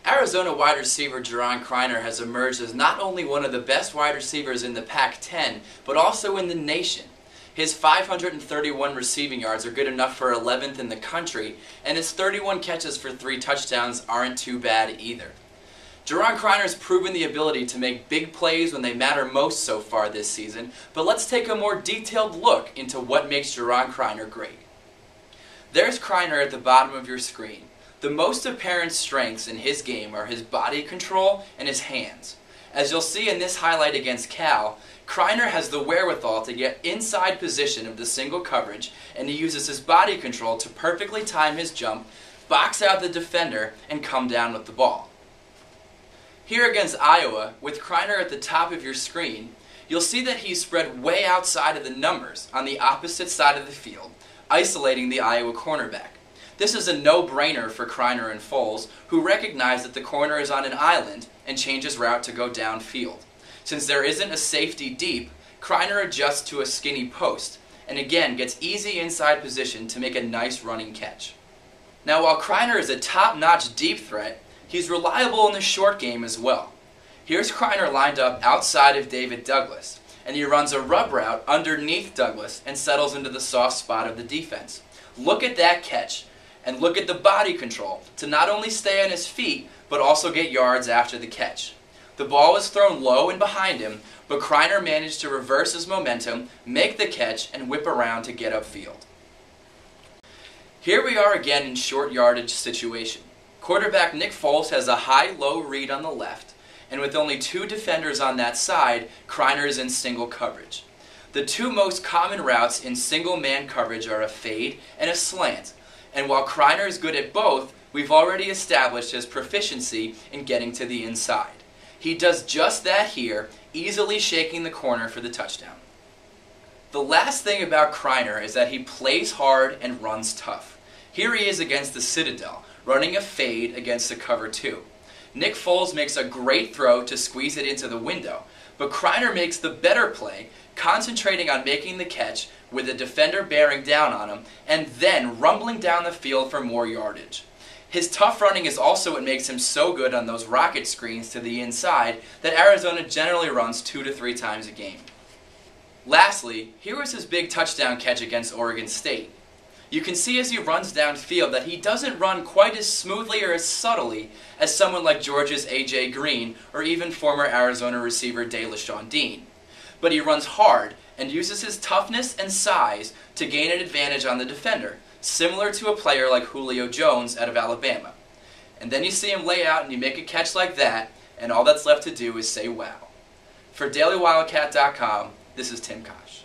Arizona wide receiver Juron Criner has emerged as not only one of the best wide receivers in the Pac-10, but also in the nation. His 531 receiving yards are good enough for 11th in the country, and his 31 catches for 3 touchdowns aren't too bad either. Juron Criner's proven the ability to make big plays when they matter most so far this season, but let's take a more detailed look into what makes Juron Criner great. There's Criner at the bottom of your screen. The most apparent strengths in his game are his body control and his hands. As you'll see in this highlight against Cal, Criner has the wherewithal to get inside position of the single coverage, and he uses his body control to perfectly time his jump, box out the defender, and come down with the ball. Here against Iowa, with Criner at the top of your screen, you'll see that he's spread way outside of the numbers on the opposite side of the field, isolating the Iowa cornerback. This is a no-brainer for Criner and Foles, who recognize that the corner is on an island and change his route to go downfield. Since there isn't a safety deep, Criner adjusts to a skinny post, and again gets easy inside position to make a nice running catch. Now while Criner is a top-notch deep threat, he's reliable in the short game as well. Here's Criner lined up outside of David Douglas, and he runs a rub route underneath Douglas and settles into the soft spot of the defense. Look at that catch. And look at the body control to not only stay on his feet, but also get yards after the catch. The ball was thrown low and behind him, but Criner managed to reverse his momentum, make the catch, and whip around to get upfield. Here we are again in short yardage situation. Quarterback Nick Foles has a high-low read on the left, and with only 2 defenders on that side, Criner is in single coverage. The 2 most common routes in single-man coverage are a fade and a slant. And while Criner is good at both, we've already established his proficiency in getting to the inside. He does just that here, easily shaking the corner for the touchdown. The last thing about Criner is that he plays hard and runs tough. Here he is against the Citadel, running a fade against the cover 2. Nick Foles makes a great throw to squeeze it into the window, but Criner makes the better play, concentrating on making the catch with the defender bearing down on him, and then rumbling down the field for more yardage. His tough running is also what makes him so good on those rocket screens to the inside that Arizona generally runs 2 to 3 times a game. Lastly, here was his big touchdown catch against Oregon State. You can see as he runs downfield that he doesn't run quite as smoothly or as subtly as someone like Georgia's A.J. Green or even former Arizona receiver DeLaShawn Dean. But he runs hard and uses his toughness and size to gain an advantage on the defender, similar to a player like Julio Jones out of Alabama. And then you see him lay out and you make a catch like that, and all that's left to do is say wow. For DailyWildcat.com, this is Tim Kosch.